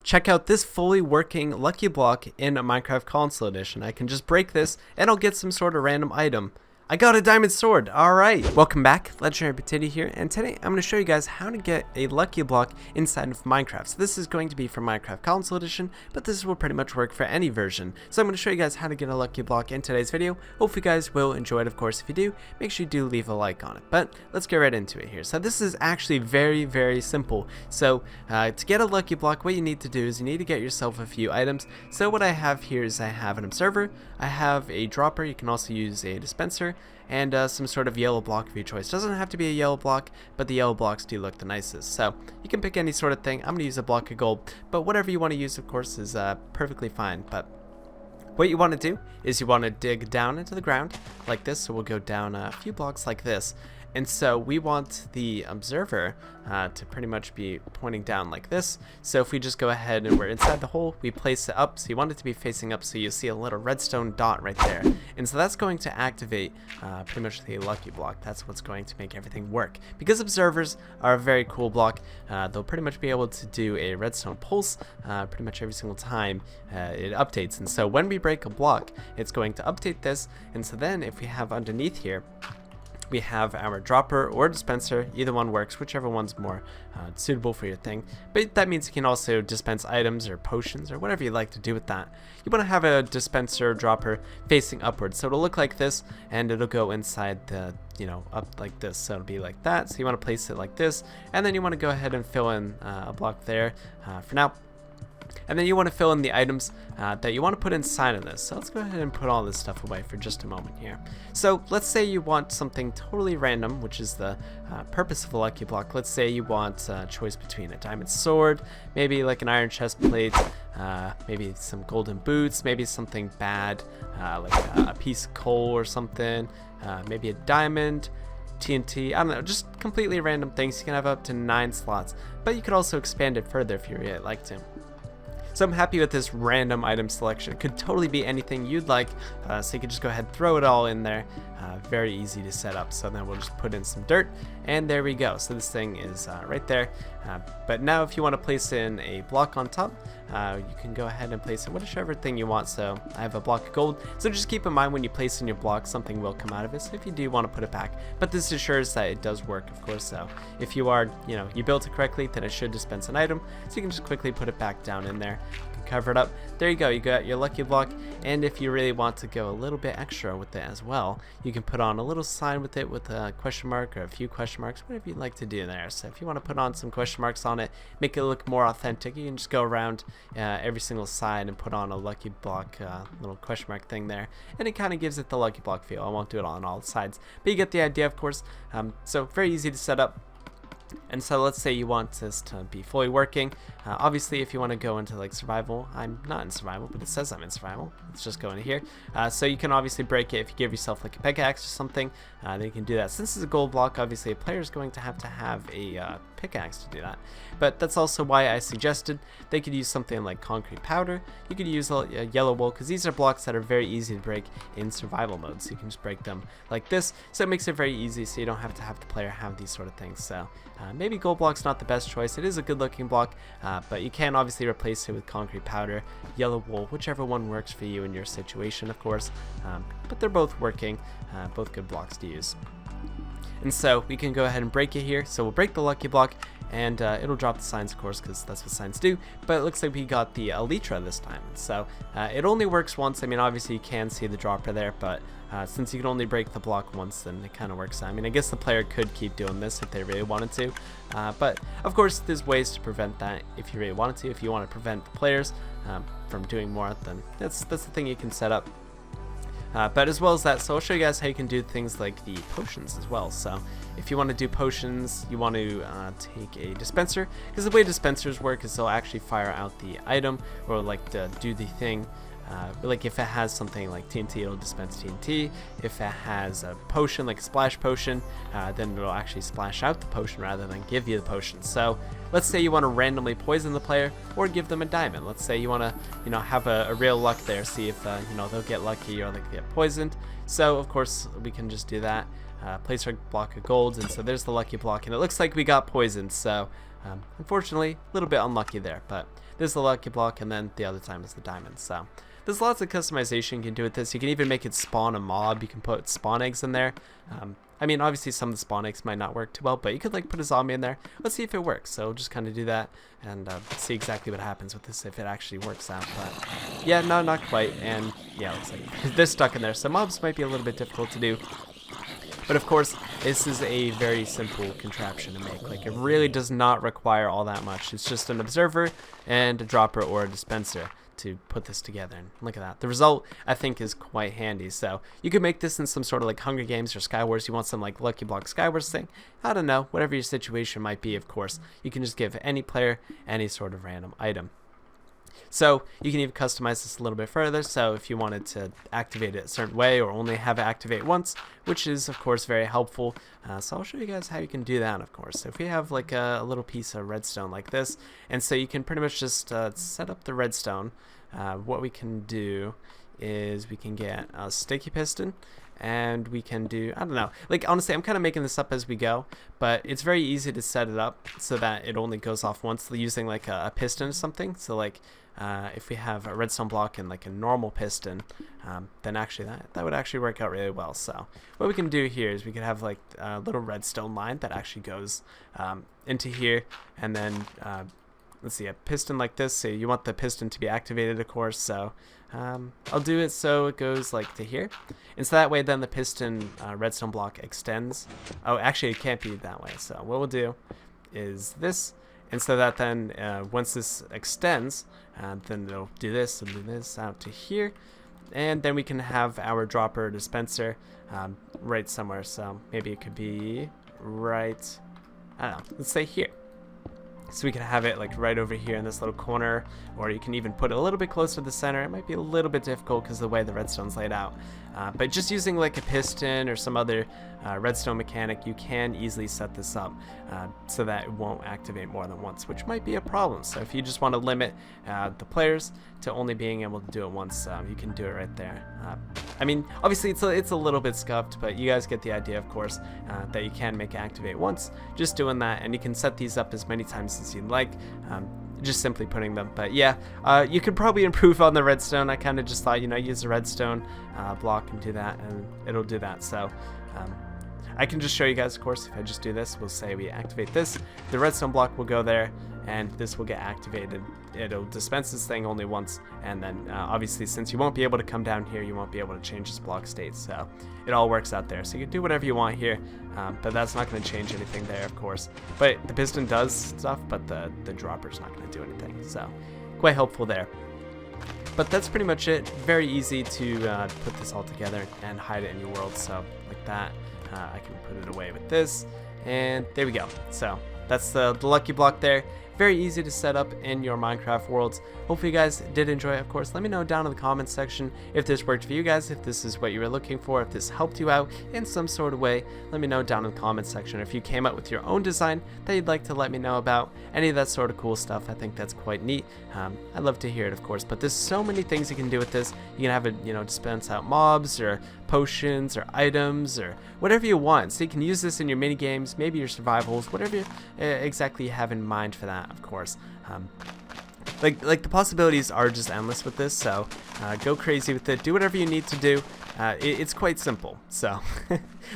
Check out this fully working Lucky Block in a Minecraft Console Edition. I can just break this and I'll get some sort of random item. I got a diamond sword. Alright, welcome back. Legendary Potato here, and today I'm going to show you guys how to get a Lucky Block inside of Minecraft. So this is going to be for Minecraft Console Edition, but this will pretty much work for any version. So I'm going to show you guys how to get a Lucky Block in today's video. Hopefully you guys will enjoy it. Of course, if you do, make sure you do leave a like on it. But let's get right into it here. So this is actually very simple. So to get a Lucky Block, what you need to do is you need to get yourself a few items. So what I have here is I have an observer, I have a dropper, you can also use a dispenser, and some sort of yellow block of your choice. Doesn't have to be a yellow block, but the yellow blocks do look the nicest. So you can pick any sort of thing. I'm going to use a block of gold, but whatever you want to use, of course, is perfectly fine. But what you want to do is you want to dig down into the ground like this. So we'll go down a few blocks like this. And so we want the observer to pretty much be pointing down like this. So if we just go ahead and we're inside the hole, we place it up. So you want it to be facing up, so you see a little redstone dot right there. And so that's going to activate pretty much the Lucky Block. That's what's going to make everything work. Because observers are a very cool block, they'll pretty much be able to do a redstone pulse pretty much every single time it updates. And so when we break a block, it's going to update this. And so then if we have underneath here, we have our dropper or dispenser. Either one works, whichever one's more suitable for your thing. But that means you can also dispense items or potions or whatever you like to do with that. You want to have a dispenser dropper facing upwards, so it'll look like this, and it'll go inside the, up like this. So it'll be like that. So you want to place it like this, and then you want to go ahead and fill in a block there for now. And then you want to fill in the items that you want to put inside of this. So let's go ahead and put all this stuff away for just a moment here. So let's say you want something totally random, which is the purpose of a Lucky Block. Let's say you want a choice between a diamond sword, maybe like an iron chest plate, maybe some golden boots, maybe something bad, like a piece of coal or something, maybe a diamond, TNT, I don't know, just completely random things. You can have up to 9 slots, but you could also expand it further if you really like to. So I'm happy with this random item selection. It could totally be anything you'd like, so you could just go ahead and throw it all in there. Very easy to set up. So then we'll just put in some dirt, and there we go. So this thing is right there. But now if you want to place in a block on top, you can go ahead and place in whichever thing you want. So I have a block of gold. So just keep in mind when you place in your block, something will come out of it. So if you do want to put it back, but this assures that it does work, of course. So if you are, you built it correctly, then it should dispense an item. So you can just quickly put it back down in there. You can cover it up. There you go. You got your Lucky Block. And if you really want to go a little bit extra with it as well, you can put on a little sign with it with a question mark or a few question marks, whatever you'd like to do there. So if you want to put on some question marks on it, make it look more authentic, you can just go around every single side and put on a Lucky Block little question mark thing there, and it kind of gives it the Lucky Block feel. I won't do it on all sides, but you get the idea, of course. So very easy to set up. And so let's say you want this to be fully working. Obviously, if you want to go into like survival, I'm not in survival, but it says I'm in survival. Let's just go into here. So you can obviously break it if you give yourself like a pickaxe or something. Then you can do that. Since this is a gold block, obviously a player is going to have a pickaxe to do that. But that's also why I suggested they could use something like concrete powder. You could use a yellow wool, because these are blocks that are very easy to break in survival mode. So you can just break them like this. So it makes it very easy, so you don't have to have the player have these sort of things. So maybe gold block's not the best choice. It is a good looking block, but you can obviously replace it with concrete powder, yellow wool, whichever one works for you in your situation, of course. But they're both working, both good blocks to use. And so we can go ahead and break it here. So we'll break the Lucky Block, and it'll drop the signs, of course, because that's what signs do. But it looks like we got the elytra this time. So it only works once. I mean, obviously you can see the dropper there, but since you can only break the block once, then it kind of works. I mean, I guess the player could keep doing this if they really wanted to. But of course, there's ways to prevent that if you really wanted to. If you want to prevent the players from doing more, then that's the thing you can set up. But as well as that, so I'll show you guys how you can do things like the potions as well. So if you want to do potions, you want to take a dispenser, because the way dispensers work is they'll actually fire out the item, or like do the thing. Like if it has something like TNT, it'll dispense TNT. If it has a potion, like a splash potion, then it'll actually splash out the potion rather than give you the potion. So let's say you want to randomly poison the player or give them a diamond. Let's say you want to, have a real luck there, see if they'll get lucky or they get poisoned. So of course we can just do that. Place our block of gold, and so there's the Lucky Block, and it looks like we got poisoned. So unfortunately, a little bit unlucky there, but this is the lucky block, and then the other time is the diamond. So there's lots of customization you can do with this. You can even make it spawn a mob. You can put spawn eggs in there. I mean, obviously some of the spawn eggs might not work too well, but you could like put a zombie in there. Let's see if it works. So just kind of do that and see exactly what happens with this, if it actually works out. But yeah, no, not quite. And yeah, looks like they're stuck in there. So mobs might be a little bit difficult to do. But of course, this is a very simple contraption to make. Like, it really does not require all that much. It's just an observer and a dropper or a dispenser to put this together, and look at that. The result, I think, is quite handy. So you could make this in some sort of like Hunger Games or Skywars. You want some like Lucky Block Skywars thing, I don't know, whatever your situation might be. Of course, you can just give any player any sort of random item. So you can even customize this a little bit further. So if you wanted to activate it a certain way or only have it activate once, which is of course very helpful. So I'll show you guys how you can do that, of course. So if we have like a little piece of redstone like this, and so you can pretty much just set up the redstone. What we can do is we can get a sticky piston, and we can do, I don't know, like honestly I'm kind of making this up as we go, but it's very easy to set it up so that it only goes off once using like a piston or something. So like if we have a redstone block and like a normal piston, then actually that would actually work out really well. So what we can do here is we could have like a little redstone line that actually goes into here, and then let's see, a piston like this. So you want the piston to be activated, of course. So I'll do it so it goes like to here, and so that way then the piston redstone block extends. Oh, actually it can't be that way. So what we'll do is this, and so that then once this extends, then it'll do this and do this out to here, and then we can have our dropper dispenser right somewhere. So maybe it could be right, I don't know, let's say here. So we can have it like right over here in this little corner, or you can even put it a little bit closer to the center. It might be a little bit difficult because of the way the redstone's laid out. But just using like a piston or some other redstone mechanic, you can easily set this up so that it won't activate more than once, which might be a problem. So if you just want to limit the players to only being able to do it once, you can do it right there. I mean, obviously it's a little bit scuffed, but you guys get the idea, of course, that you can make it activate once, just doing that, and you can set these up as many times as you'd like, just simply putting them. But yeah, you could probably improve on the redstone. I kind of just thought, you know, use the redstone block and do that, and it'll do that. So I can just show you guys, of course. If I just do this, we'll say we activate this, the redstone block will go there, and this will get activated. It'll dispense this thing only once, and then obviously since you won't be able to come down here, you won't be able to change this block state. So it all works out there. So you can do whatever you want here, but that's not going to change anything there, of course. But the piston does stuff, but the dropper's not going to do anything. So quite helpful there. But that's pretty much it. Very easy to put this all together and hide it in your world. So like that, I can put it away with this, and there we go. So that's the lucky block there. Very easy to set up in your Minecraft worlds. Hopefully you guys did enjoy it, of course. Let me know down in the comments section if this worked for you guys, if this is what you were looking for, if this helped you out in some sort of way. Let me know down in the comments section. If you came up with your own design that you'd like to let me know about, any of that sort of cool stuff, I think that's quite neat. I'd love to hear it, of course. But there's so many things you can do with this. You can have it, you know, dispense out mobs or potions or items or whatever you want. So you can use this in your mini games, maybe your survivals, whatever exactly you have in mind for that, of course. Like the possibilities are just endless with this, so go crazy with it. Do whatever you need to do. It's quite simple, so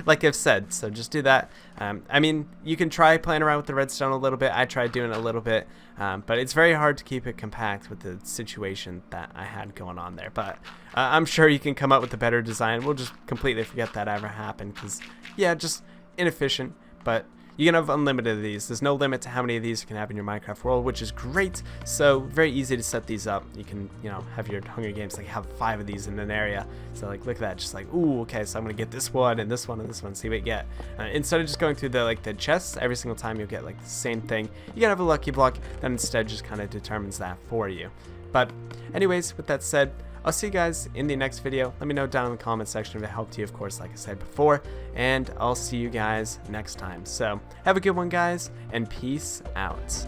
like I've said, so just do that. I mean, you can try playing around with the redstone a little bit. I tried doing it a little bit, but it's very hard to keep it compact with the situation that I had going on there. But I'm sure you can come up with a better design. We'll just completely forget that ever happened, because yeah, just inefficient. But you can have unlimited of these. There's no limit to how many of these you can have in your Minecraft world, which is great. So very easy to set these up. You can, you know, have your Hunger Games, like have 5 of these in an area. So like, look at that, just like, ooh, okay, so I'm gonna get this one and this one and this one. See what you get. Instead of just going through the chests every single time, you'll get like the same thing. You gotta have a lucky block that instead just kind of determines that for you. But anyways, with that said, I'll see you guys in the next video. Let me know down in the comment section if it helped you, of course, like I said before. And I'll see you guys next time. So have a good one, guys, and peace out.